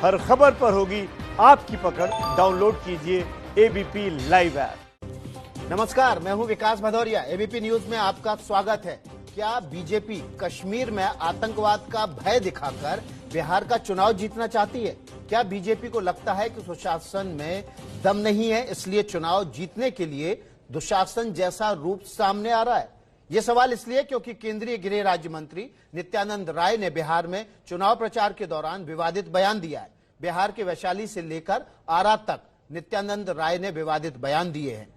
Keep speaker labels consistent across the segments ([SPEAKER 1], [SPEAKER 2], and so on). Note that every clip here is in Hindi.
[SPEAKER 1] हर खबर पर होगी आपकी पकड़। डाउनलोड कीजिए एबीपी लाइव ऐप।
[SPEAKER 2] नमस्कार, मैं हूं विकास भदौरिया। एबीपी न्यूज में आपका स्वागत है। क्या बीजेपी कश्मीर में आतंकवाद का भय दिखाकर बिहार का चुनाव जीतना चाहती है? क्या बीजेपी को लगता है कि सुशासन में दम नहीं है, इसलिए चुनाव जीतने के लिए दुशासन जैसा रूप सामने आ रहा है? ये सवाल इसलिए क्योंकि केंद्रीय गृह राज्य मंत्री नित्यानंद राय ने बिहार में चुनाव प्रचार के दौरान विवादित बयान दिया है। बिहार के वैशाली से लेकर आरा तक नित्यानंद राय ने विवादित बयान दिए हैं।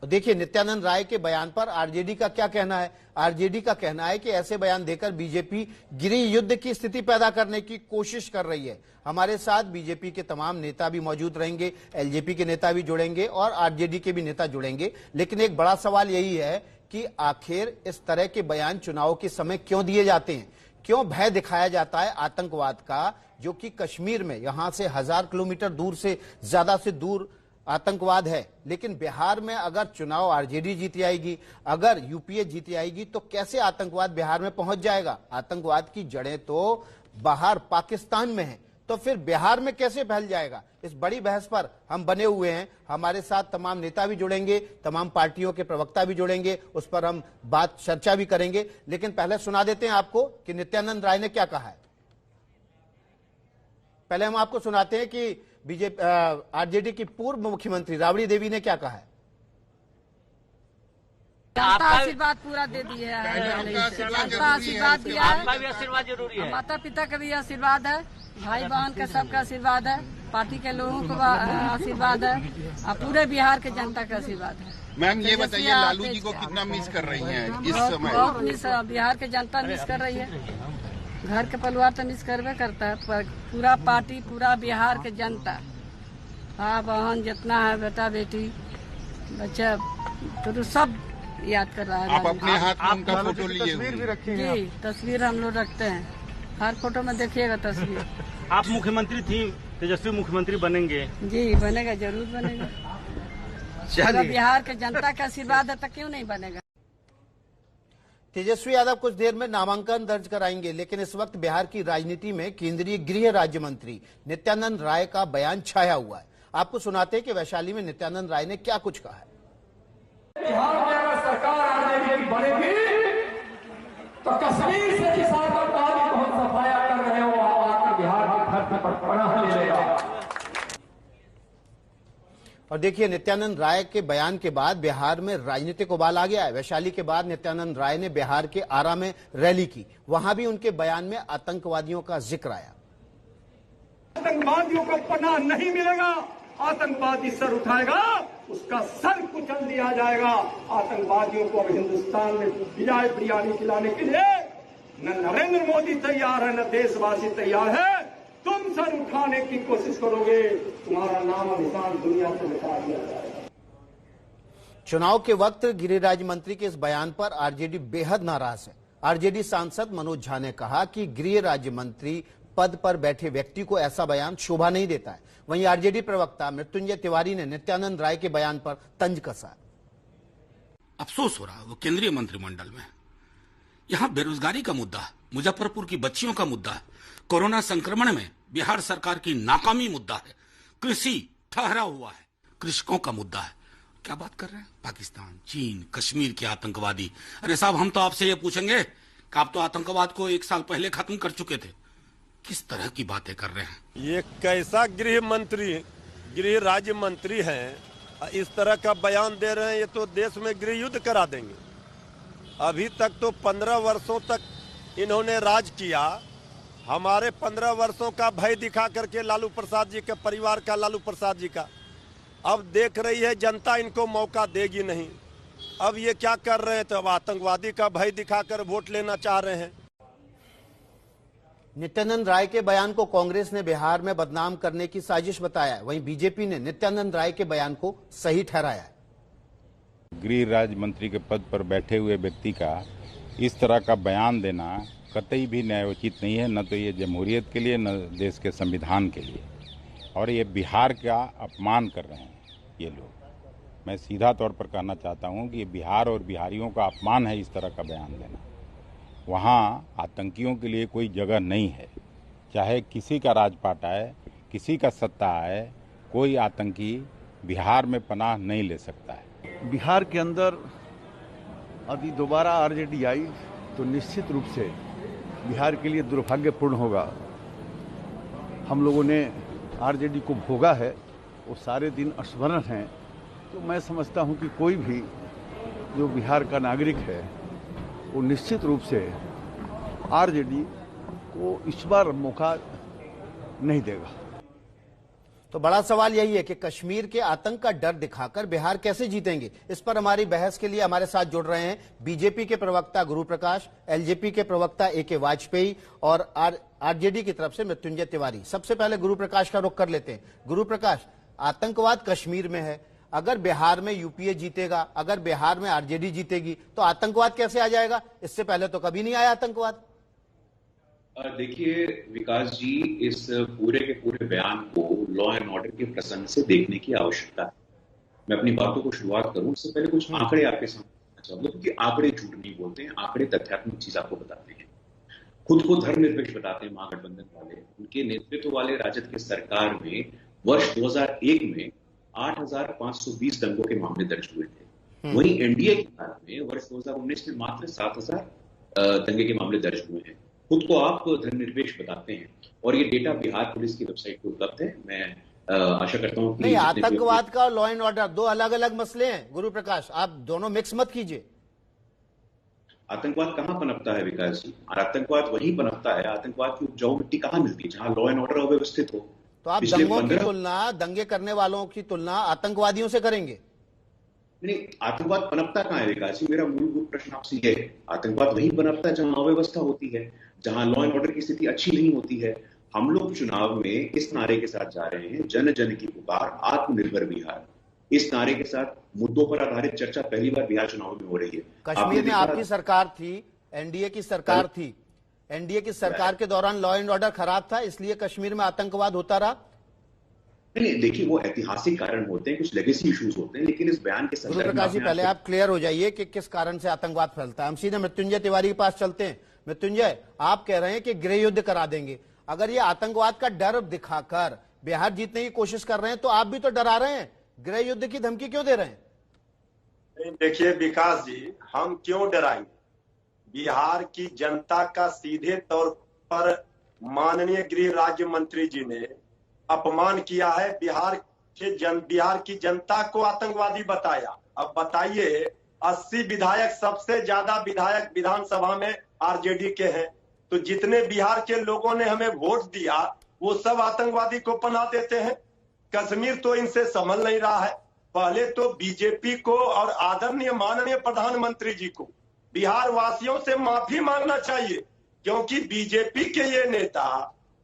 [SPEAKER 2] देखिए नित्यानंद राय के बयान पर आरजेडी का क्या कहना है। आरजेडी का कहना है कि ऐसे बयान देकर बीजेपी गृह युद्ध की स्थिति पैदा करने की कोशिश कर रही है। हमारे साथ बीजेपी के तमाम नेता भी मौजूद रहेंगे, एलजेपी के नेता भी जुड़ेंगे और आरजेडी के भी नेता जुड़ेंगे। लेकिन एक बड़ा सवाल यही है कि आखिर इस तरह के बयान चुनाव के समय क्यों दिए जाते हैं? क्यों भय दिखाया जाता है आतंकवाद का, जो कि कश्मीर में यहां से 1000 किलोमीटर दूर से ज्यादा से दूर आतंकवाद है। लेकिन बिहार में अगर चुनाव आरजेडी जीत जाएगी, अगर यूपीए जीत जाएगी, तो कैसे आतंकवाद बिहार में पहुंच जाएगा? आतंकवाद की जड़ें तो बाहर पाकिस्तान में है, तो फिर बिहार में कैसे फैल जाएगा? इस बड़ी बहस पर हम बने हुए हैं। हमारे साथ तमाम नेता भी जुड़ेंगे, तमाम पार्टियों के प्रवक्ता भी जुड़ेंगे, उस पर हम बात चर्चा भी करेंगे। लेकिन पहले सुना देते हैं आपको कि नित्यानंद राय ने क्या कहा है। पहले हम आपको सुनाते हैं कि बीजेपी आरजेडी की पूर्व मुख्यमंत्री राबड़ी देवी ने क्या कहा है।
[SPEAKER 3] आशीर्वाद पूरा दे दिया है, आशीर्वाद दिया है,
[SPEAKER 4] आपका भी आशीर्वाद जरूरी है,
[SPEAKER 3] माता पिता का भी आशीर्वाद है, भाई बहन का सबका आशीर्वाद है, पार्टी के लोगों का आशीर्वाद है और पूरे बिहार के जनता का आशीर्वाद है।
[SPEAKER 5] मैम ये बताइए, लालू जी को कितना मिस कर रही हैं इस समय?
[SPEAKER 3] बहुत मिस, बिहार के जनता मिस कर रही है। घर के परिवार तो मिस करवे करता है, पर पूरा पार्टी, पूरा बिहार के जनता, हाँ बहन जितना है, बेटा बेटी बच्चा तो सब याद कर रहा है।
[SPEAKER 5] आप अपने हाथ में उनका फोटो लिए
[SPEAKER 3] जी, तस्वीर हम लोग रखते हैं, हर फोटो में देखिएगा तस्वीर।
[SPEAKER 4] आप मुख्यमंत्री थी, तेजस्वी मुख्यमंत्री बनेंगे?
[SPEAKER 3] जी बनेगा, जरूर बनेगा। अगर बिहार के जनता का आशीर्वाद है तो क्यों नहीं बनेगा।
[SPEAKER 2] तेजस्वी यादव कुछ देर में नामांकन दर्ज कराएंगे, लेकिन इस वक्त बिहार की राजनीति में केंद्रीय गृह राज्य मंत्री नित्यानंद राय का बयान छाया हुआ है। आपको सुनाते हैं कि वैशाली में नित्यानंद राय ने क्या कुछ कहा है।
[SPEAKER 6] बिहार में अगर सरकार आरजेडी की बनेगी तो कश्मीर से किसान का बहुत सफाया कर रहे हो, आकर बिहार की धरती पर पनाह ले लेगा।
[SPEAKER 2] और देखिए नित्यानंद राय के बयान के बाद बिहार में राजनीतिक उबाल आ गया है। वैशाली के बाद नित्यानंद राय ने बिहार के आरा में रैली की, वहां भी उनके बयान में आतंकवादियों का जिक्र आया।
[SPEAKER 6] आतंकवादियों को पनाह नहीं मिलेगा, आतंकवादी सर उठाएगा उसका सर कुचल दिया जाएगा। आतंकवादियों को अब हिंदुस्तान में बिरयानी खिलाने के लिए न नरेंद्र मोदी तैयार है, न देशवासी तैयार है। तुम सर उठाने की कोशिश करोगे, तुम्हारा नाम और निशान दुनिया से मिटा दिया जाएगा।
[SPEAKER 2] चुनाव के वक्त गृह राज्य मंत्री के इस बयान पर आरजेडी बेहद नाराज है। आरजेडी सांसद मनोज झा ने कहा कि गृह राज्य मंत्री पद पर बैठे व्यक्ति को ऐसा बयान शोभा नहीं देता है। वहीं आरजेडी प्रवक्ता मृत्युंजय तिवारी ने नित्यानंद राय के बयान पर तंज कसा।
[SPEAKER 7] अफसोस हो रहा है वो केंद्रीय मंत्रिमंडल में, यहाँ बेरोजगारी का मुद्दा है, मुजफ्फरपुर की बच्चियों का मुद्दा है, कोरोना संक्रमण में बिहार सरकार की नाकामी मुद्दा है, कृषि ठहरा हुआ है, कृषकों का मुद्दा है। क्या बात कर रहे हैं? पाकिस्तान, चीन, कश्मीर के आतंकवादी। अरे साहब, हम तो आपसे ये पूछेंगे कि आप तो आतंकवाद को 1 साल पहले खत्म कर चुके थे। किस तरह की बातें कर रहे हैं?
[SPEAKER 1] ये कैसा गृह राज्य मंत्री हैं, इस तरह का बयान दे रहे हैं? ये तो देश में गृह युद्ध करा देंगे। अभी तक तो 15 वर्षों तक इन्होंने राज किया। हमारे 15 वर्षों का भय दिखा करके लालू प्रसाद जी के परिवार का, लालू प्रसाद जी का, अब देख रही है जनता इनको मौका देगी नहीं। अब ये क्या कर रहे हैं? तो अब आतंकवादी का भय दिखाकर वोट लेना चाह रहे हैं।
[SPEAKER 2] नित्यानंद राय के बयान को कांग्रेस ने बिहार में बदनाम करने की साजिश बताया है। वहीं बीजेपी ने नित्यानंद राय के बयान को सही ठहराया है।
[SPEAKER 8] गृह राज्य मंत्री के पद पर बैठे हुए व्यक्ति का इस तरह का बयान देना कतई भी न्यायोचित नहीं है, न तो ये जमहूरियत के लिए, न देश के संविधान के लिए। और ये बिहार का अपमान कर रहे हैं ये लोग। मैं सीधा तौर पर कहना चाहता हूँ कि ये बिहार और बिहारियों का अपमान है इस तरह का बयान देना। वहाँ आतंकियों के लिए कोई जगह नहीं है। चाहे किसी का राजपाट आए, किसी का सत्ता आए, कोई आतंकी बिहार में पनाह नहीं ले सकता है।
[SPEAKER 9] बिहार के अंदर यदि दोबारा आरजेडी आई तो निश्चित रूप से बिहार के लिए दुर्भाग्यपूर्ण होगा। हम लोगों ने आरजेडी को भोगा है, वो सारे दिन स्मरण हैं। तो मैं समझता हूं कि कोई भी जो बिहार का नागरिक है वो निश्चित रूप से आरजेडी को इस बार मौका नहीं देगा।
[SPEAKER 2] तो बड़ा सवाल यही है कि कश्मीर के आतंक का डर दिखाकर बिहार कैसे जीतेंगे। इस पर हमारी बहस के लिए हमारे साथ जुड़ रहे हैं बीजेपी के प्रवक्ता गुरु प्रकाश, एलजेपी के प्रवक्ता ए.के. वाजपेयी और आरजेडी की तरफ से मृत्युंजय तिवारी। सबसे पहले गुरु प्रकाश का रुख कर लेते हैं। गुरु प्रकाश, आतंकवाद कश्मीर में है, अगर बिहार में यूपीए जीतेगा, अगर बिहार में आरजेडी जीतेगी तो आतंकवाद कैसे आ जाएगा? इससे पहले तो कभी नहीं आया आतंकवाद।
[SPEAKER 10] देखिए विकास जी, इस पूरे के पूरे बयान को लॉ एंड ऑर्डर के प्रसंग से देखने की आवश्यकता है। मैं अपनी बातों को शुरुआत करूं उससे पहले कुछ आंकड़े आपके सामने चाहूंगा, क्योंकि आंकड़े झूठ नहीं बोलते हैं, आंकड़े तथ्यात्मक चीज आपको बताते हैं। खुद को धर्मनिरपेक्ष बताते हैं महागठबंधन वाले। उनके नेतृत्व वाले राजद की सरकार में वर्ष 2001 में 8,520 दंगों के मामले दर्ज हुए थे। वहीं एनडीए की काल में वर्ष 2019 में मात्र 7,000 दंगे के मामले दर्ज हुए हैं। खुद को आप धर्मनिरपेक्ष बताते हैं और ये डेटा बिहार पुलिस की वेबसाइट पर उपलब्ध है। मैं आशा करता हूं कि
[SPEAKER 2] नहीं, आतंकवाद का और लॉ एंड ऑर्डर दो अलग अलग मसले हैं गुरु प्रकाश, आप दोनों मिक्स मत कीजिए।
[SPEAKER 10] आतंकवाद कहां पनपता है विकास जी? आतंकवाद वहीं पनपता है, आतंकवाद की उपजाऊ मिट्टी कहां मिलती है? जहां लॉ एंड ऑर्डर अव्यवस्थित हो।
[SPEAKER 2] तो आप दंगों की तुलना, दंगे करने वालों की तुलना आतंकवादियों से करेंगे?
[SPEAKER 10] नहीं, आतंकवाद पनपता कहां है विकास जी? मेरा मूलभूत प्रश्न आपसे ये है, आतंकवाद वहीं पनपता है जहां अव्यवस्था होती है, जहां लॉ एंड ऑर्डर की स्थिति अच्छी नहीं होती है। हम लोग चुनाव में इस नारे के साथ जा रहे हैं, जन जन की पुकार, आत्मनिर्भर बिहार। इस नारे के साथ मुद्दों पर आधारित चर्चा पहली बार बिहार चुनाव में हो रही है।
[SPEAKER 2] कश्मीर में आपकी सरकार थी, एनडीए की सरकार थी, एनडीए की सरकार के दौरान लॉ एंड ऑर्डर खराब था, इसलिए कश्मीर में आतंकवाद होता रहा।
[SPEAKER 10] नहीं, देखिए वो ऐतिहासिक कारण होते हैं, कुछ लेगेसी इश्यूज होते हैं, लेकिन इस बयान के संदर्भ में
[SPEAKER 2] प्रकाश जी पहले आप क्लियर हो जाइए कि किस कारण से आतंकवाद फैलता है। हम सीधे मृत्युंजय तिवारी के पास चलते हैं। मृत्युंजय, आप कह रहे हैं कि गृह युद्ध करा देंगे। अगर ये आतंकवाद का डर दिखाकर बिहार जीतने की कोशिश कर रहे हैं तो आप भी तो डरा रहे हैं, गृह युद्ध की धमकी क्यों दे रहे हैं?
[SPEAKER 1] देखिए विकास जी, हम क्यों डराएंगे? बिहार की जनता का सीधे तौर पर माननीय गृह राज्य मंत्री जी ने अपमान किया है। बिहार की जनता को आतंकवादी बताया। अब बताइए, 80 विधायक, सबसे ज्यादा विधायक विधानसभा में आरजेडी के हैं, तो जितने बिहार के लोगों ने हमें वोट दिया वो सब आतंकवादी को पनाह देते हैं। कश्मीर तो इनसे संभल नहीं रहा है। पहले तो बीजेपी को और आदरणीय माननीय प्रधानमंत्री जी को बिहार वासियों से माफी मांगना चाहिए, क्योंकि बीजेपी के ये नेता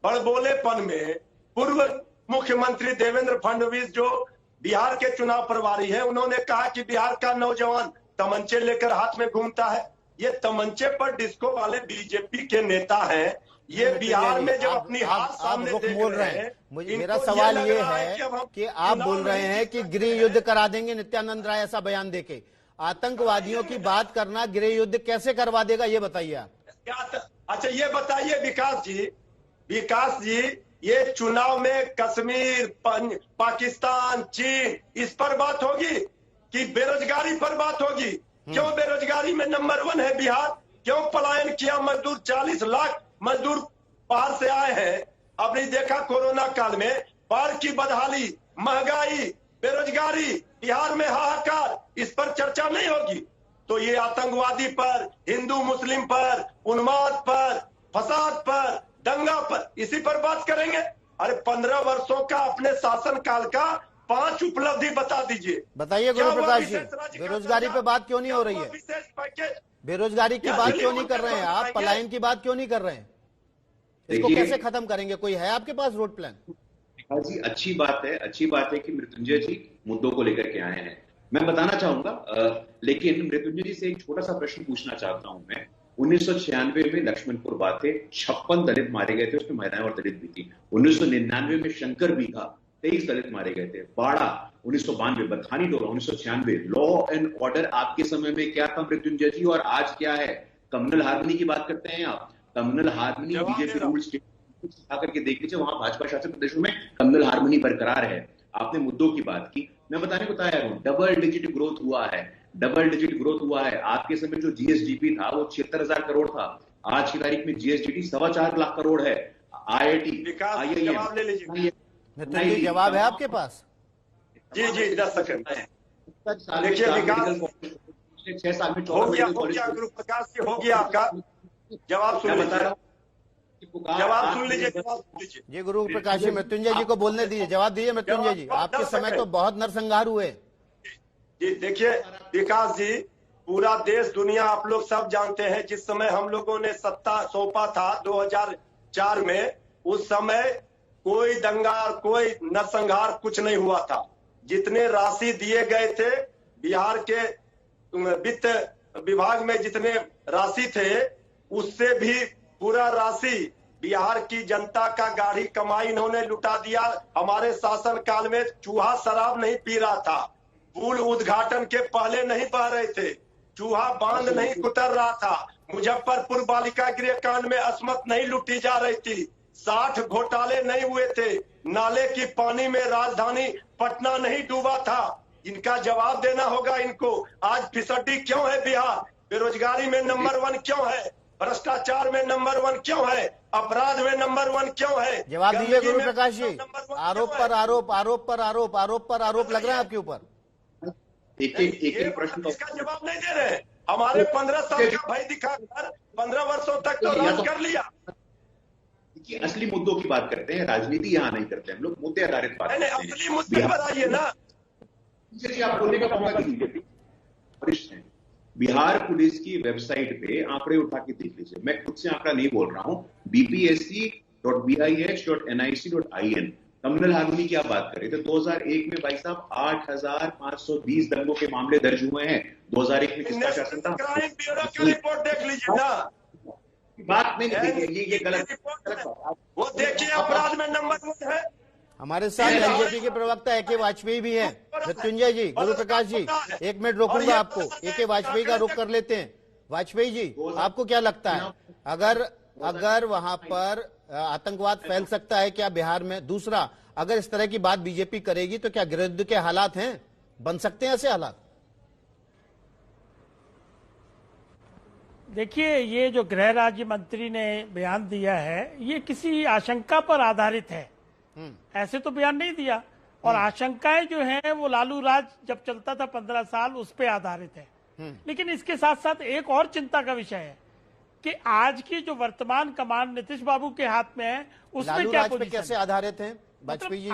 [SPEAKER 1] बड़बोलेपन में, पूर्व मुख्यमंत्री देवेंद्र फडणवीस जो बिहार के चुनाव प्रभारी है, उन्होंने कहा कि बिहार का नौजवान तमंचे लेकर हाथ में घूमता है। ये तमंचे पर डिस्को वाले बीजेपी के नेता हैं। ये बिहार में जब अपनी हाथ सामने देख रहे हैं,
[SPEAKER 2] मेरा सवाल ये है कि आप बोल रहे हैं कि गृह युद्ध करा देंगे, नित्यानंद राय ऐसा बयान देके। आतंकवादियों की बात करना गृह युद्ध कैसे करवा देगा, ये बताइए आप।
[SPEAKER 1] अच्छा ये बताइए विकास जी, ये चुनाव में कश्मीर, पाकिस्तान, चीन, इस पर बात होगी कि बेरोजगारी पर बात होगी? क्यों बेरोजगारी में नंबर 1 है बिहार? क्यों पलायन किया मजदूर? 40 लाख मजदूर बाहर से आए हैं। अब नहीं देखा कोरोना काल में बाढ़ की बदहाली, महंगाई, बेरोजगारी, बिहार में हाहाकार, इस पर चर्चा नहीं होगी? तो ये आतंकवादी पर, हिंदू मुस्लिम पर, उन्माद पर, फसाद पर, दंगा पर, इसी पर बात करेंगे? अरे 15 वर्षों का अपने शासन काल का 5 उपलब्धि बता दीजिए।
[SPEAKER 2] बताइए गुरु प्रकाश जी, बेरोजगारी पे बात क्यों नहीं हो रही है? बेरोजगारी की बात क्यों नहीं कर रहे हैं आप? पलायन की बात क्यों नहीं कर रहे हैं? इसको कैसे खत्म करेंगे? कोई है आपके पास रोड प्लान?
[SPEAKER 10] जी अच्छी बात है कि मृत्युंजय जी मुद्दों को लेकर के आए हैं। मैं बताना चाहूंगा, लेकिन मृत्युंजय जी से एक छोटा सा प्रश्न पूछना चाहता हूं मैं। 1996 में लक्ष्मणपुर बाते 56 दलित मारे गए थे, उसमें महिलाएं और दलित भी थी। 1999 में शंकर बीघा 23 दलित मारे गए थे। बाड़ा 1992, बथानी टोला 1996। लॉ एंड ऑर्डर आपके समय में क्या था मृत्युंजय जी, और आज क्या है? कम्युनल हार्मनी की बात करते हैं आप। कम्युनल हार्मनी बीजेपी रूल्स आकर के देख लीजिए, वहां भाजपा शासित प्रदेशों में कम्युनल हार्मनी बरकरार है। आपने मुद्दों की बात की, मैं बताने को तैयार हूं, डबल डिजिट ग्रोथ हुआ है, डबल डिजिट ग्रोथ हुआ है। आपके समय जो जीएसडीपी था वो 76,000 करोड़ था, आज की तारीख में जीएसडीपी 4.25 लाख करोड़ है। IIT,
[SPEAKER 2] IIM जवाब है आपके पास?
[SPEAKER 1] जी 10 सेकंड।
[SPEAKER 10] देखिए विकास 6 साल में
[SPEAKER 1] हो गया गुरु प्रकाश जी, हो गया आपका जवाब। सुन लीजिए, जवाब सुन लीजिए।
[SPEAKER 2] जी गुरु प्रकाश जी, मृत्युंजय जी को बोलने दीजिए, जवाब दीजिए मृत्युंजय जी। आपके समय तो बहुत नरसंहार हुए।
[SPEAKER 1] जी देखिए विकास जी, पूरा देश दुनिया आप लोग सब जानते हैं, जिस समय हम लोगों ने सत्ता सौंपा था 2004 में, उस समय कोई दंगा कोई नरसंहार कुछ नहीं हुआ था। जितने राशि दिए गए थे बिहार के वित्त विभाग में, जितने राशि थे उससे भी पूरा राशि बिहार की जनता का गाढ़ी कमाई इन्होंने लुटा दिया। हमारे शासन काल में चूहा शराब नहीं पी रहा था, पुल उद्घाटन के पहले नहीं बह रहे थे, चूहा बांध नहीं कुतर रहा था, मुजफ्फरपुर बालिका गृह कांड में अस्मत नहीं लुटी जा रही थी, 60 घोटाले नहीं हुए थे, नाले की पानी में राजधानी पटना नहीं डूबा था। इनका जवाब देना होगा इनको। आज फिसड्डी क्यों है बिहार? बेरोजगारी में नंबर 1 क्यों है? भ्रष्टाचार में नंबर 1 क्यों है? अपराध में नंबर 1 क्यों है?
[SPEAKER 2] जवाब दीजिए गुरु प्रकाश जी। आरोप पर आरोप, आरोप पर आरोप, आरोप पर आरोप लग रहा है आपके ऊपर।
[SPEAKER 10] एक प्रश्न
[SPEAKER 1] इसका जवाब नहीं दे रहे। हमारे 15 साल का भय दिखाकर 15 वर्षों तक तो राज कर लिया।
[SPEAKER 10] असली मुद्दों की बात करते हैं, राजनीति यहाँ नहीं करते हम लोग, मुद्दे आधारित बात करते हैं।
[SPEAKER 1] असली मुद्दे पर आइए ना।
[SPEAKER 10] आप बोलने का मौका दीजिए। वरिष्ठ हैं, बिहार पुलिस की वेबसाइट पे आंकड़े उठा के देख लीजिए, मैं खुद से आंकड़ा नहीं बोल रहा हूं। bpsc.bih.nic.in कम्युनल हार्मनी की आप बात करें तो 2001 में भाई साहब 8,520 दंगों के मामले दर्ज हुए हैं। 2001 में किसका शासन था?
[SPEAKER 1] क्राइम ब्यूरो की रिपोर्ट देख लीजिए ना।
[SPEAKER 10] बात नहीं देखिए, ये गलत
[SPEAKER 1] वो देखिए, अपराध में नंबर 1 है।
[SPEAKER 2] हमारे साथ एलजेपी के प्रवक्ता AK वाजपेयी भी हैं। मृत्युंजय जी, गुरु प्रकाश जी, 1 मिनट रोकूंगा आपको। AK वाजपेयी का रुख कर लेते हैं। वाजपेयी जी, आपको क्या लगता है, अगर वहां पर आतंकवाद फैल सकता है क्या बिहार में? दूसरा, अगर इस तरह की बात बीजेपी करेगी तो क्या गृहयुद्ध के हालात हैं, बन सकते हैं ऐसे हालात?
[SPEAKER 11] देखिए, ये जो गृह राज्य मंत्री ने बयान दिया है ये किसी आशंका पर आधारित है, ऐसे तो बयान नहीं दिया। और आशंकाएं जो हैं वो लालू राज जब चलता था 15 साल उस पे आधारित है। लेकिन इसके साथ साथ एक और चिंता का विषय है कि आज की जो वर्तमान कमान नीतीश बाबू के हाथ में है उसमें क्या पोजीशन
[SPEAKER 2] कैसे आधारित है? वाजपेयी जी,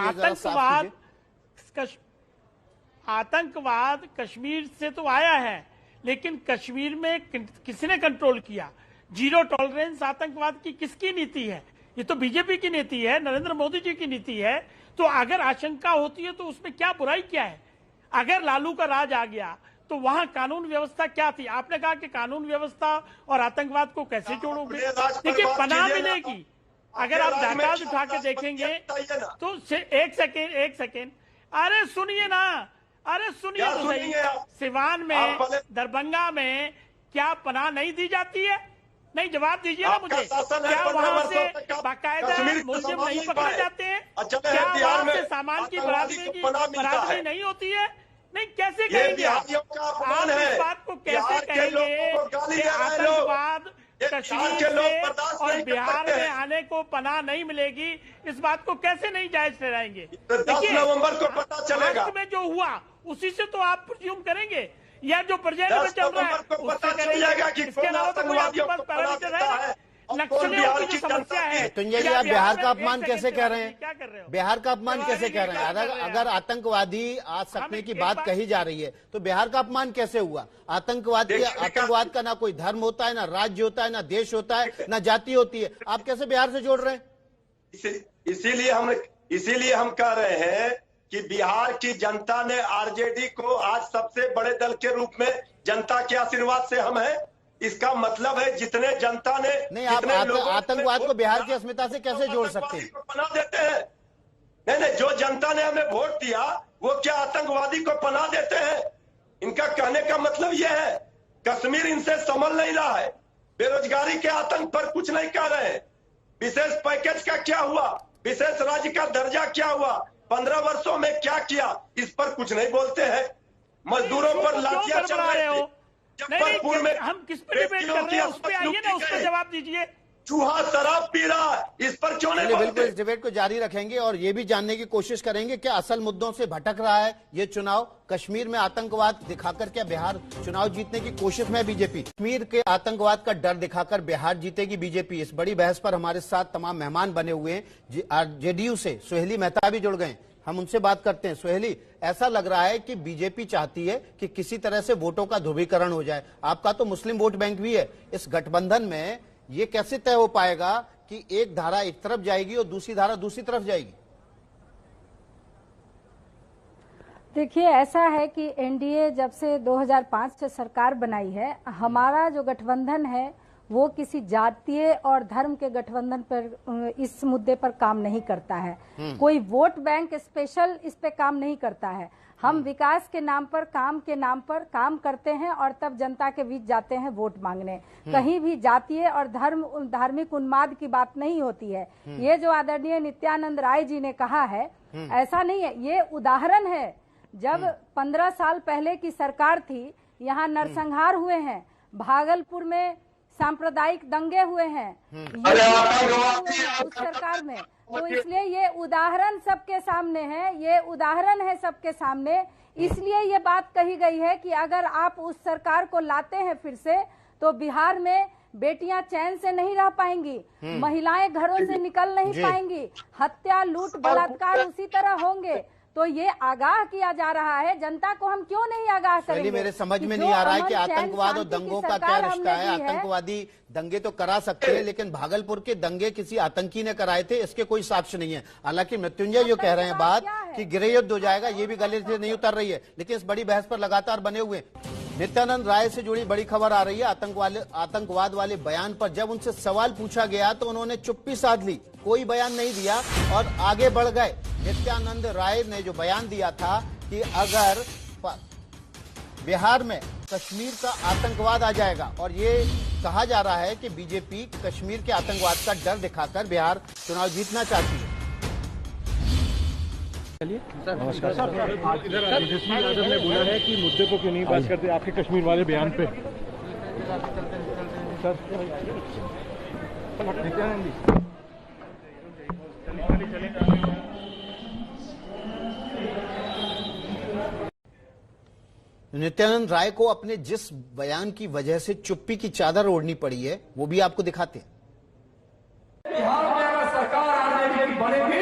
[SPEAKER 11] आतंकवाद कश्मीर से तो आया है, लेकिन कश्मीर में किसी ने कंट्रोल किया? जीरो टॉलरेंस आतंकवाद की किसकी नीति है? ये तो बीजेपी की नीति है, नरेंद्र मोदी जी की नीति है। तो अगर आशंका होती है तो उसमें क्या बुराई क्या है? अगर लालू का राज आ गया तो वहां कानून व्यवस्था क्या थी? आपने कहा कि कानून व्यवस्था और आतंकवाद को कैसे जोड़ोगे? देखिए, पनाह मिलेगी। अगर आप डाटा उठा के देखेंगे तो एक सेकेंड, अरे सुनिए ना, अरे सुनिए तो सही। सिवान में, दरभंगा में क्या पनाह नहीं दी जाती है? नहीं, जवाब दीजिए ना मुझे। क्या वहां से बाकायदा मुलजिम नहीं पकड़े जाते हैं? क्या वहां से सामान की बरामदगी नहीं होती है? नहीं, कैसे कहेंगे आप इस बात को? कैसे कहेंगे कि आतंकवाद कश्मीर से और बिहार में आने को पनाह नहीं मिलेगी? इस बात को कैसे नहीं जायज ठहराएंगे?
[SPEAKER 1] 10 नवंबर को पता चलेगा।
[SPEAKER 11] में जो हुआ उसी से तो आप प्रिज्यूम करेंगे, या जो प्रेजेंट में चल रहा है उससे करेंगे। इसके अलावा तो कोई आपके पास पैरामीटर है? नक्सलियों की जो समस्या है।
[SPEAKER 2] मृत्युंजय जी, आप बिहार का अपमान कैसे कह रहे हैं? क्या कर रहे हो? बिहार का अपमान कैसे कह रहे हैं? अगर आतंकवादी आ सकने की बात कही जा रही है तो बिहार का अपमान कैसे हुआ? आतंकवाद का ना कोई धर्म होता है, ना राज्य होता है, ना देश होता है, ना जाति होती है। आप कैसे बिहार से जोड़ रहे हैं?
[SPEAKER 1] इसीलिए हम कह रहे हैं कि बिहार की जनता ने आरजेडी को आज सबसे बड़े दल के रूप में, जनता के आशीर्वाद से हम हैं। इसका मतलब है जितने जनता ने
[SPEAKER 2] नहीं, आप आतंकवाद को बिहार की अस्मिता से कैसे जोड़ सकते हैं?
[SPEAKER 1] पनाह देते हैं? नहीं, जो जनता ने हमें वोट दिया वो क्या आतंकवादी को पनाह देते हैं? इनका कहने का मतलब यह है कश्मीर इनसे संभल नहीं रहा है, बेरोजगारी के आतंक पर कुछ नहीं कह रहे हैं, विशेष पैकेज का क्या हुआ, विशेष राज्य का दर्जा क्या हुआ, 15 वर्षों में क्या किया, इस पर कुछ नहीं बोलते हैं। मजदूरों पर लाठियां चल रही थी। मुजफ्फरपुर में
[SPEAKER 11] हम किस पे डिबेट कर रहे हैं, उस पे आइए ना, उस पे जवाब दीजिए।
[SPEAKER 1] चूहा शराब पी रहा है, इस पर क्यों नहीं बोलते?
[SPEAKER 2] बिल्कुल इस डिबेट को जारी रखेंगे और ये भी जानने की कोशिश करेंगे क्या असल मुद्दों से भटक रहा है ये चुनाव। कश्मीर में आतंकवाद दिखाकर क्या बिहार चुनाव जीतने की कोशिश में बीजेपी? कश्मीर के आतंकवाद का डर दिखाकर बिहार जीतेगी बीजेपी? इस बड़ी बहस पर हमारे साथ तमाम मेहमान बने हुए हैं। जेडीयू से सुहेली मेहता भी जुड़ गए, हम उनसे बात करते हैं। सुहेली, ऐसा लग रहा है कि बीजेपी चाहती है कि किसी तरह से वोटों का ध्रुवीकरण हो जाए। आपका तो मुस्लिम वोट बैंक भी है, इस गठबंधन में ये कैसे तय हो पाएगा कि एक धारा एक तरफ जाएगी और दूसरी धारा दूसरी तरफ जाएगी?
[SPEAKER 12] देखिए, ऐसा है कि एनडीए जब से 2005 से सरकार बनाई है, हमारा जो गठबंधन है वो किसी जातीय और धर्म के गठबंधन पर इस मुद्दे पर काम नहीं करता है। कोई वोट बैंक स्पेशल इस पे काम नहीं करता है। हम विकास के नाम पर, काम के नाम पर काम करते हैं और तब जनता के बीच जाते हैं वोट मांगने। कहीं भी जातीय और धार्मिक उन्माद की बात नहीं होती है। ये जो आदरणीय नित्यानंद राय जी ने कहा है, ऐसा नहीं है। ये उदाहरण है, जब 15 साल पहले की सरकार थी, यहाँ नरसंहार हुए हैं, भागलपुर में सांप्रदायिक दंगे हुए हैं उस सरकार में। तो इसलिए ये उदाहरण सबके सामने है, ये उदाहरण है सबके सामने। इसलिए ये बात कही गई है कि अगर आप उस सरकार को लाते हैं फिर से, तो बिहार में बेटियां चैन से नहीं रह पाएंगी, महिलाएं घरों से निकल नहीं पाएंगी, हत्या, लूट, बलात्कार उसी तरह होंगे। तो ये आगाह किया जा रहा है जनता को। हम क्यों नहीं आगाह करेंगे?
[SPEAKER 2] मेरे समझ में नहीं आ रहा है कि आतंकवाद और दंगों का क्या रिश्ता है। आतंकवादी दंगे तो करा सकते हैं, लेकिन भागलपुर के दंगे किसी आतंकी ने कराए थे, इसके कोई साक्ष्य नहीं है। हालांकि मृत्युंजय जो कह रहे हैं बात कि गृह युद्ध हो जाएगा, ये भी गले से नहीं उतर रही है, लेकिन इस बड़ी बहस पर लगातार बने हुए। नित्यानंद राय से जुड़ी बड़ी खबर आ रही है। आतंकवाद वाले बयान पर जब उनसे सवाल पूछा गया तो उन्होंने चुप्पी साध ली, कोई बयान नहीं दिया और आगे बढ़ गए। नित्यानंद राय ने जो बयान दिया था कि अगर बिहार में कश्मीर का आतंकवाद आ जाएगा, और ये कहा जा रहा है कि बीजेपी कश्मीर के आतंकवाद का डर दिखाकर बिहार चुनाव जीतना चाहती है।
[SPEAKER 13] नमस्कार सर, तेजस्वी यादव ने बोला है कि मुद्दे को क्यों नहीं बात करते आपके कश्मीर वाले बयान पे। सर
[SPEAKER 2] नित्यानंद राय को अपने जिस बयान की वजह से चुप्पी की चादर ओढ़नी पड़ी है, वो भी आपको दिखाते हैं।
[SPEAKER 6] बिहार में अगर सरकार आरजेडी की बनेगी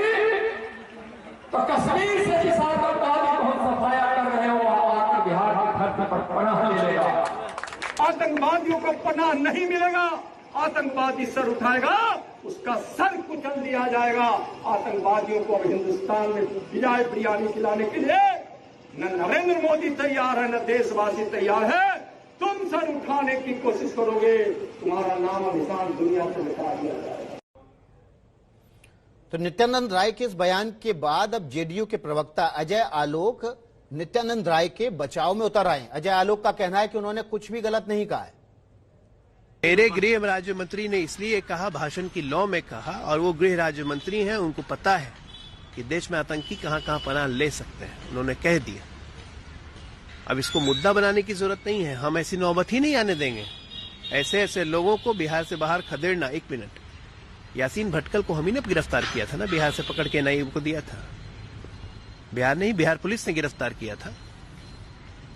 [SPEAKER 6] तो कश्मीर से जिस आतंकवादी को हम सफाया कर रहे हो, आकर बिहार की धरती पर पनाह ले लेगा। आतंकवादियों को पनाह नहीं मिलेगा। आतंकवादी सर उठाएगा, उसका सर कुचल दिया जाएगा। आतंकवादियों को अब हिंदुस्तान में बिजाय बिरयानी खिलाने के लिए न नरेंद्र मोदी तैयार है, न देशवासी तैयार है। तुम सर उठाने की कोशिश करोगे, तुम्हारा नाम और निशान दुनिया से मिटा दिया जाएगा।
[SPEAKER 2] तो नित्यानंद राय के इस बयान के बाद अब जेडीयू के प्रवक्ता अजय आलोक नित्यानंद राय के बचाव में उतर आए। अजय आलोक का कहना है कि उन्होंने कुछ भी गलत नहीं कहा है।
[SPEAKER 14] मेरे गृह राज्य मंत्री ने इसलिए कहा, भाषण की लौ में कहा, और वो गृह राज्य मंत्री हैं, उनको पता है कि देश में आतंकी कहां कहां पनाह ले सकते हैं। उन्होंने कह दिया। अब इसको मुद्दा बनाने की जरूरत नहीं है, हम ऐसी नौबत ही नहीं आने देंगे। ऐसे ऐसे लोगों को बिहार से बाहर खदेड़ना। 1 मिनट, यासीन भटकल को हम ही ने गिरफ्तार किया था ना, बिहार से पकड़ के एनआईए को दिया था। बिहार नहीं, बिहार पुलिस ने गिरफ्तार किया था,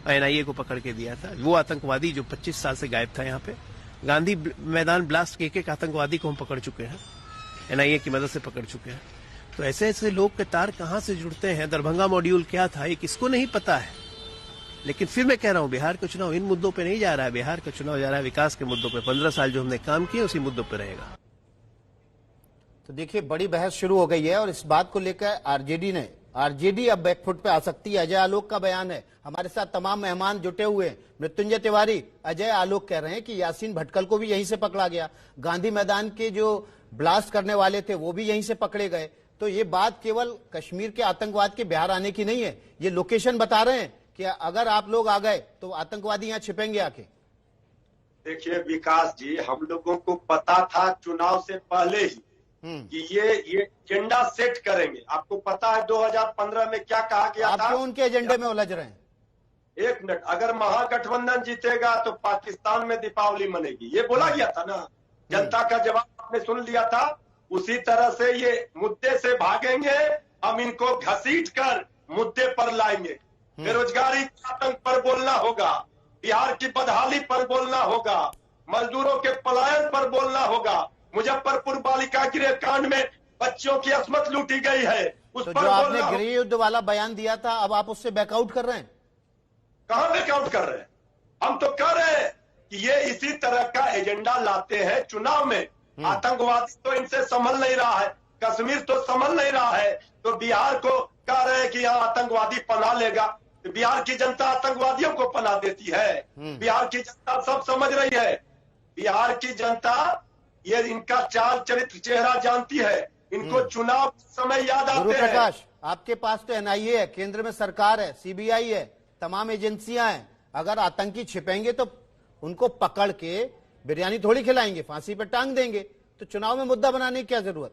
[SPEAKER 14] एनआईए को पकड़ के दिया था। वो आतंकवादी जो 25 साल से गायब था यहाँ पे, गांधी मैदान ब्लास्ट के एक आतंकवादी को हम पकड़ चुके हैं, एनआईए की मदद से पकड़ चुके हैं। तो ऐसे ऐसे लोग के तार कहां से जुड़ते हैं, दरभंगा मॉड्यूल क्या था, ये किसको नहीं पता है। लेकिन फिर मैं कह रहा हूं, बिहार का चुनाव इन मुद्दों पे नहीं जा रहा है, बिहार का चुनाव जा रहा है विकास के मुद्दों पे। 15 साल जो हमने काम किए उसी मुद्दों पे रहेगा।
[SPEAKER 2] तो देखिए, बड़ी बहस शुरू हो गई है और इस बात को लेकर आरजेडी अब बैकफुट पे आ सकती है। अजय आलोक का बयान है। हमारे साथ तमाम मेहमान जुटे हुए हैं। मृत्युंजय तिवारी, अजय आलोक कह रहे हैं कि यासीन भटकल को भी यहीं से पकड़ा गया, गांधी मैदान के जो ब्लास्ट करने वाले थे वो भी यहीं से पकड़े गए। तो ये बात केवल कश्मीर के आतंकवाद के बिहार आने की नहीं है, ये लोकेशन बता रहे हैं कि अगर आप लोग आ गए तो आतंकवादी यहाँ छिपेंगे आके।
[SPEAKER 1] देखिए विकास जी, हम लोगों को पता था चुनाव से पहले ही कि ये एजेंडा सेट करेंगे। आपको पता है 2015 में क्या कहा गया था?
[SPEAKER 2] आप क्यों उनके एजेंडे में उलझ रहे हैं?
[SPEAKER 1] एक मिनट, अगर महागठबंधन जीतेगा तो पाकिस्तान में दीपावली मनेगी, ये बोला गया था ना। जनता का जवाब आपने सुन लिया था। उसी तरह से ये मुद्दे से भागेंगे, हम इनको घसीट कर मुद्दे पर लाएंगे। बेरोजगारी के आतंक पर बोलना होगा, बिहार की बदहाली पर बोलना होगा, मजदूरों के पलायन पर बोलना होगा, मुजफ्फरपुर बालिका गृह कांड में बच्चों की असमत लूटी गई है उस
[SPEAKER 2] तो
[SPEAKER 1] पर
[SPEAKER 2] जो आपने
[SPEAKER 1] बोलना
[SPEAKER 2] गृह युद्ध वाला बयान दिया था, अब आप उससे बैकआउट कर रहे हैं?
[SPEAKER 1] कहां बैकआउट कर रहे हैं? हम तो कह रहे हैं कि ये इसी तरह का एजेंडा लाते हैं चुनाव में। आतंकवादी तो इनसे संभल नहीं रहा है, कश्मीर तो संभल नहीं रहा है, तो बिहार को कह रहे हैं कि यहाँ आतंकवादी पनाह लेगा। तो बिहार की जनता आतंकवादियों को पनाह देती है। बिहार की जनता सब समझ रही है। बिहार की जनता ये इनका चाल चरित्र चेहरा जानती है। इनको चुनाव समय याद आते हैं।
[SPEAKER 2] प्रकाश, आपके पास तो एनआईए है, केंद्र में सरकार है, सीबीआई है, तमाम एजेंसियां हैं। अगर आतंकी छिपेंगे तो उनको पकड़ के बिरयानी थोड़ी खिलाएंगे, फांसी पर टांग देंगे। तो चुनाव में मुद्दा बनाने की क्या जरूरत?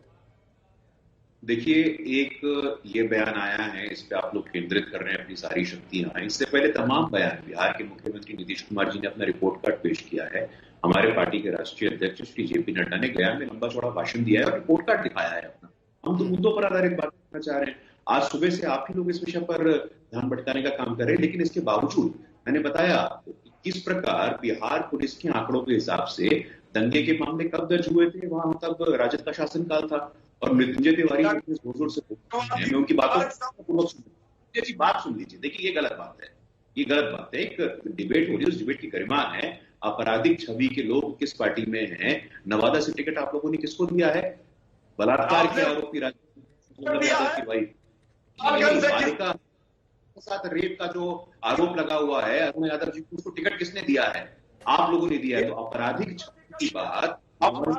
[SPEAKER 10] देखिए, एक ये बयान आया है, इस पे आप लोग केंद्रित कर रहे हैं अपनी सारी शक्तियां। इससे पहले तमाम बयान बिहार के मुख्यमंत्री नीतीश कुमार जी ने अपना रिपोर्ट कार्ड पेश किया है। हमारे पार्टी के राष्ट्रीय अध्यक्ष श्री जेपी नड्डा ने गया में लंबा चौड़ा भाषण दिया है और रिपोर्ट कार्ड दिखाया है अपना। हम तो मुद्दों पर आधारित बात करना चाह रहे हैं। आज सुबह से आप ही लोग इस विषय पर ध्यान भटकाने का काम कर रहे हैं, लेकिन इसके बावजूद मैंने बताया किस प्रकार बिहार पुलिस के आंकड़ों के हिसाब से दंगे के मामले कब दर्ज हुए थे, वहां तब राजद का शासनकाल था। और मृत्युंजय तिवारी जोर जोर से मैं उनकी बातों जी बात सुन लीजिए। देखिए, ये गलत बात है, ये गलत बात है। एक डिबेट हो रही है, उस डिबेट की गरिमा है। आपराधिक छवि के लोग किस पार्टी में हैं? नवादा से टिकट आप लोगों ने किसको दिया है? बलात्कार के आरोपी तिवारी बालिका के साथ रेप का जो आरोप लगा हुआ है अरुण यादव जी को, उसको टिकट किसने दिया है? आप लोगों ने दिया है। तो आपराधिक छवि की बात बिहार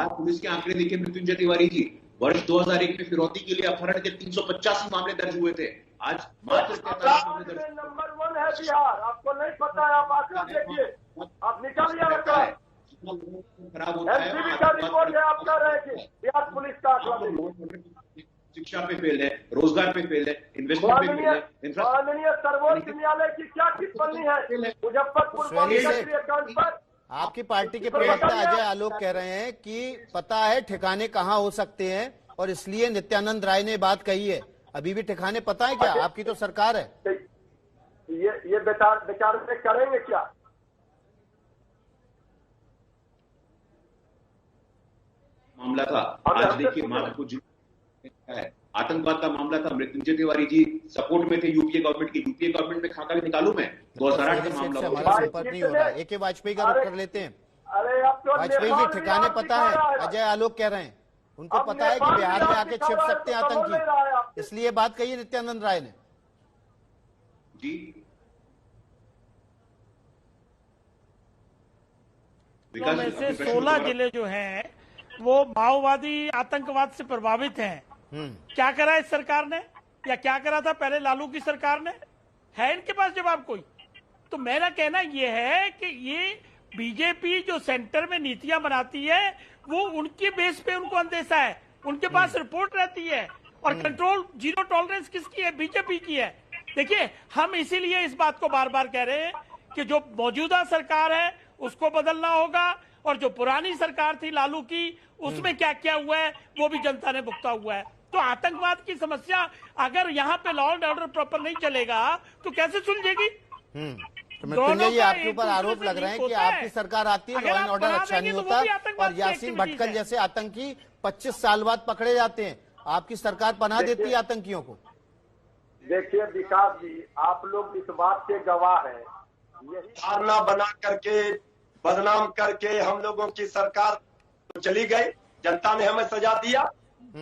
[SPEAKER 10] पुलिस के आंकड़े देखिए मृत्युंजय तिवारी जी। वर्ष 2001 में फिरौती के लिए अपहरण के 385 मामले दर्ज हुए थे। आज मात्र 43 मामले दर्ज।
[SPEAKER 6] नंबर 1 है बिहार। आपको नहीं पता है, आप आकर देखिए, आप निकालिए।
[SPEAKER 10] खराब होता है,
[SPEAKER 6] एनसीबी का रिपोर्ट है, आप कह रहे हैं कि बिहार पुलिस का आंकड़ा
[SPEAKER 10] शिक्षा पे फेल है, रोजगार पे फेल है, इन्वेस्टमेंट पे फेल है।
[SPEAKER 6] माननीय सर्वोच्च न्यायालय की क्या टिप्पणी है मुजफ्फरपुर पर?
[SPEAKER 2] आपकी पार्टी के प्रवक्ता अजय आलोक कह रहे हैं कि पता है ठिकाने कहाँ हो सकते हैं और इसलिए नित्यानंद राय ने बात कही है। अभी भी ठिकाने पता है क्या? आपकी तो सरकार है।
[SPEAKER 6] ये विचार से करेंगे क्या?
[SPEAKER 10] मामला था, आज देखिए मात्र कुछ है। आतंकवाद का मामला था, मृत्युंजय तिवारी जी सपोर्ट में थे यूपीए गवर्नमेंट की। यूपीए गवर्नमेंट में खाका भी निकालू मैं। 2008 का मामला
[SPEAKER 2] हमारा संपर्क नहीं हो रहा है। AK वाजपेयी का रुख कर लेते हैं। वाजपेयी जी ठिकाने पता है, अजय आलोक कह रहे हैं। उनको पता है कि बिहार में आके छिप सकते हैं आतंकी, इसलिए बात कही नित्यानंद राय ने
[SPEAKER 10] जी।
[SPEAKER 11] में से 16 जिले जो हैं वो माओवादी आतंकवाद से प्रभावित हैं। क्या करा इस सरकार ने, या क्या करा था पहले लालू की सरकार ने? है इनके पास जवाब कोई? तो मेरा कहना यह है कि ये बीजेपी जो सेंटर में नीतियां बनाती है वो उनके बेस पे उनको अंदेशा है, उनके पास रिपोर्ट रहती है। और कंट्रोल जीरो टॉलरेंस किसकी है? बीजेपी की है। देखिए, हम इसीलिए इस बात को बार बार कह रहे हैं कि जो मौजूदा सरकार है उसको बदलना होगा, और जो पुरानी सरकार थी लालू की उसमें क्या क्या हुआ है वो भी जनता ने भुगता हुआ है। तो आतंकवाद की समस्या अगर यहाँ पे लॉ एंड ऑर्डर प्रॉपर नहीं चलेगा तो कैसे सुलझेगी?
[SPEAKER 2] तो मृत्युंजय जी, आपके ऊपर आरोप लग रहे हैं कि आपकी सरकार आती है, लॉ एंड ऑर्डर अच्छा नहीं होता, और यासीन भटकल जैसे आतंकी 25 साल बाद पकड़े जाते हैं। आपकी सरकार पनाह देती है आतंकियों को।
[SPEAKER 6] देखिए विकास जी, आप लोग इस बात के गवाह हैं। यही
[SPEAKER 1] धारणा बना करके बदनाम करके हम लोगों की सरकार तो चली गई, जनता ने हमें सजा दिया।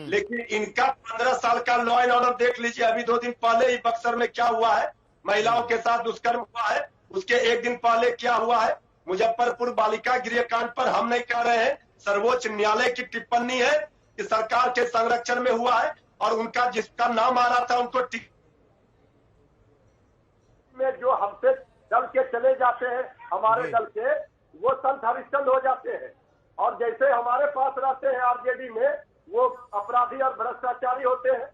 [SPEAKER 1] लेकिन इनका 15 साल का लॉ एंड ऑर्डर देख लीजिए। अभी 2 दिन पहले ही बक्सर में क्या हुआ है, महिलाओं के साथ दुष्कर्म हुआ है। उसके 1 दिन पहले क्या हुआ है, मुजफ्फरपुर बालिका गृह कांड पर हम नहीं कह रहे हैं, सर्वोच्च न्यायालय की टिप्पणी है कि सरकार के संरक्षण में हुआ है, और उनका जिसका नाम आ रहा था उनको
[SPEAKER 6] में जो हमसे दल के चले जाते हैं, हमारे दल के, वो संत हरिश्चंद्र हो जाते हैं। और जैसे हमारे पास रहते हैं आरजेडी में, वो अपराधी और भ्रष्टाचारी होते हैं।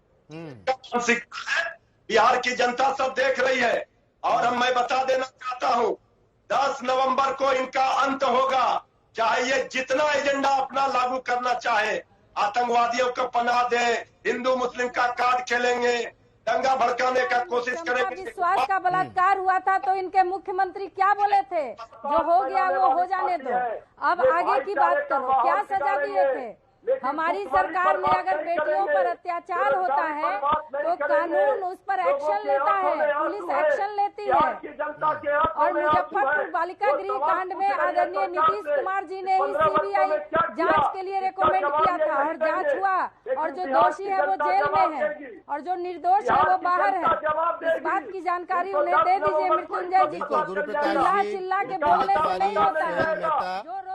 [SPEAKER 6] बिहार की जनता सब देख रही है। और मैं बता देना चाहता हूँ, 10 नवंबर को इनका अंत होगा। चाहे ये जितना एजेंडा अपना लागू करना चाहे, आतंकवादियों को पनाह दे, हिंदू मुस्लिम का कार्ड खेलेंगे, दंगा भड़काने का कोशिश करेंगे।
[SPEAKER 12] विश्वास का बलात्कार हुआ था तो इनके मुख्यमंत्री क्या बोले थे? जो हो गया वो हो जाने दो, अब आगे की बात करो। क्या सजा दिए थे? हमारी सरकार में अगर बेटियों पर अत्याचार होता है तो कानून उस पर एक्शन लेता है, पुलिस एक्शन लेती है। और मुजफ्फरपुर बालिका गृह कांड में आदरणीय नीतीश कुमार जी ने ही सीबीआई जांच के लिए रिकमेंड किया था और जांच हुआ, और जो दोषी है वो जेल में है और जो निर्दोष है वो बाहर है। इस बात की जानकारी उन्हें दे दीजिए मृत्युंजय जी को। चिल्ला चिल्ला के बोलने से नहीं होता है।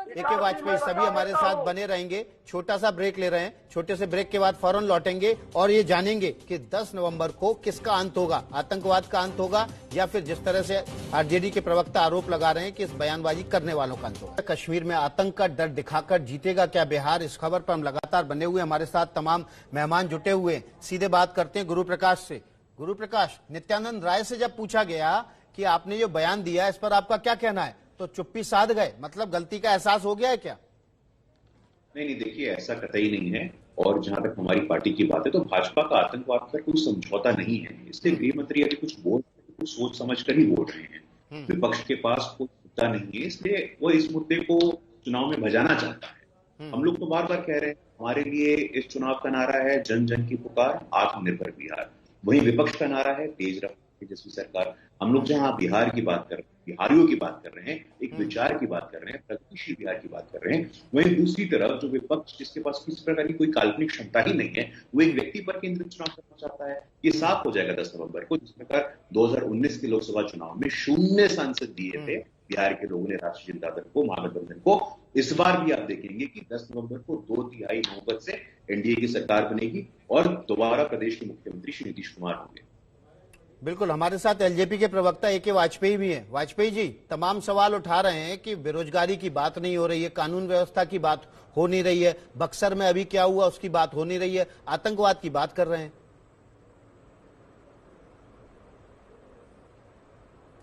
[SPEAKER 2] ए.के. वाजपेयी सभी हमारे साथ बने रहेंगे। छोटा सा ब्रेक ले रहे हैं, छोटे से ब्रेक के बाद फौरन लौटेंगे और ये जानेंगे कि 10 नवंबर को किसका अंत होगा, आतंकवाद का अंत होगा या फिर जिस तरह से आरजेडी के प्रवक्ता आरोप लगा रहे हैं कि इस बयानबाजी करने वालों का अंत होगा। कश्मीर में आतंक का डर दिखाकर जीतेगा क्या बिहार? इस खबर पर हम लगातार बने हुए, हमारे साथ तमाम मेहमान जुटे हुए। सीधे बात करते हैं गुरु प्रकाश से। गुरु प्रकाश, नित्यानंद राय से जब पूछा गया कि आपने जो बयान दिया इस पर आपका क्या कहना है, तो चुप्पी साध गए, मतलब गलती का एहसास हो गया है क्या?
[SPEAKER 10] नहीं, देखिए ऐसा कतई नहीं है। और जहां तक हमारी पार्टी की बात है तो भाजपा का आतंकवाद पर कोई समझौता नहीं है। इसलिए गृह मंत्री अभी कुछ बोल कुछ सोच समझ कर ही बोल रहे हैं। विपक्ष के पास कोई मुद्दा नहीं है, इसलिए वो इस मुद्दे को चुनाव में भजाना चाहता है। हम लोग तो बार बार कह रहे हैं, हमारे लिए इस चुनाव का नारा है जन जन की पुकार, आत्मनिर्भर बिहार। वहीं विपक्ष का नारा है तेज रफ्तार तेजस्वी सरकार। हम लोग जहां बिहार की बात कर रहे हैं, बिहारियों की बात कर रहे हैं, एक विचार की बात कर रहे हैं, प्रगतिशील बिहार की बात कर रहे हैं, वहीं दूसरी तरफ जो विपक्ष जिसके पास किसी प्रकार की कोई काल्पनिक क्षमता ही नहीं है, वो एक व्यक्ति पर केंद्रित चुनाव करना चाहता है। ये साफ हो जाएगा 10 नवंबर को। जिस प्रकार 2019 के लोकसभा चुनाव में 0 सांसद दिए थे बिहार के लोगों ने राष्ट्रीय जनता दल को, महागठबंधन को, इस बार भी आप देखेंगे कि 10 नवंबर को 2/3 बहुमत से एनडीए की सरकार बनेगी और दोबारा प्रदेश के मुख्यमंत्री श्री नीतीश कुमार होंगे।
[SPEAKER 2] बिल्कुल, हमारे साथ एलजेपी के प्रवक्ता ए.के. वाजपेयी भी हैं। वाजपेयी जी, तमाम सवाल उठा रहे हैं कि बेरोजगारी की बात नहीं हो रही है, कानून व्यवस्था की बात हो नहीं रही है, बक्सर में अभी क्या हुआ उसकी बात हो नहीं रही है, आतंकवाद की बात कर रहे हैं।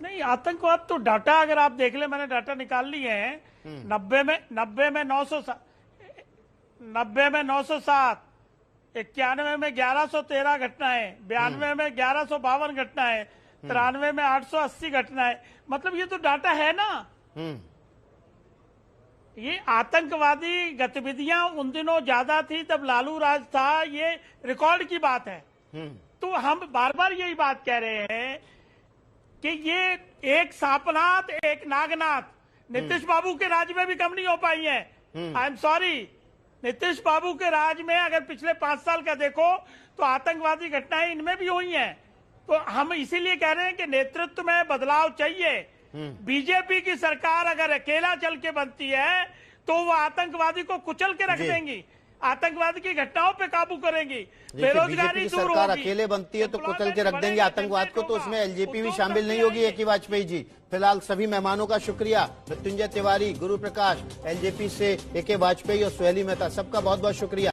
[SPEAKER 11] नहीं, आतंकवाद तो डाटा अगर आप देख ले, मैंने डाटा निकाल लिए हैं। 90 में 907, 91 में 1113 घटनाएं, 92 में 1152 घटनाएं, 93 में 880 घटनाएं। मतलब ये तो डाटा है ना। ये आतंकवादी गतिविधियां उन दिनों ज्यादा थी तब लालू राज था, ये रिकॉर्ड की बात है। तो हम बार बार यही बात कह रहे हैं कि ये एक सांपनाथ एक नागनाथ नीतीश बाबू के राज में भी कम नहीं हो पाई है। आई एम सॉरी, नीतीश बाबू के राज में अगर पिछले 5 साल का देखो तो आतंकवादी घटनाएं इनमें भी हुई हैं। तो हम इसीलिए कह रहे हैं कि नेतृत्व में बदलाव चाहिए। बीजेपी की सरकार अगर अकेला चल के बनती है तो वो आतंकवादी को कुचल के रख देंगी, आतंकवाद की घटनाओं पे काबू करेंगी, बेरोजगारी दूर होगी।
[SPEAKER 2] सरकार अकेले बनती है तो कुचल के रख देंगे आतंकवाद को, तो उसमें एलजेपी भी शामिल नहीं होगी। ए.के. वाजपेयी जी, फिलहाल सभी मेहमानों का शुक्रिया। मृत्युंजय तिवारी, गुरु प्रकाश, एलजेपी से ए.के. वाजपेयी और सुहेली मेहता, सबका बहुत बहुत शुक्रिया।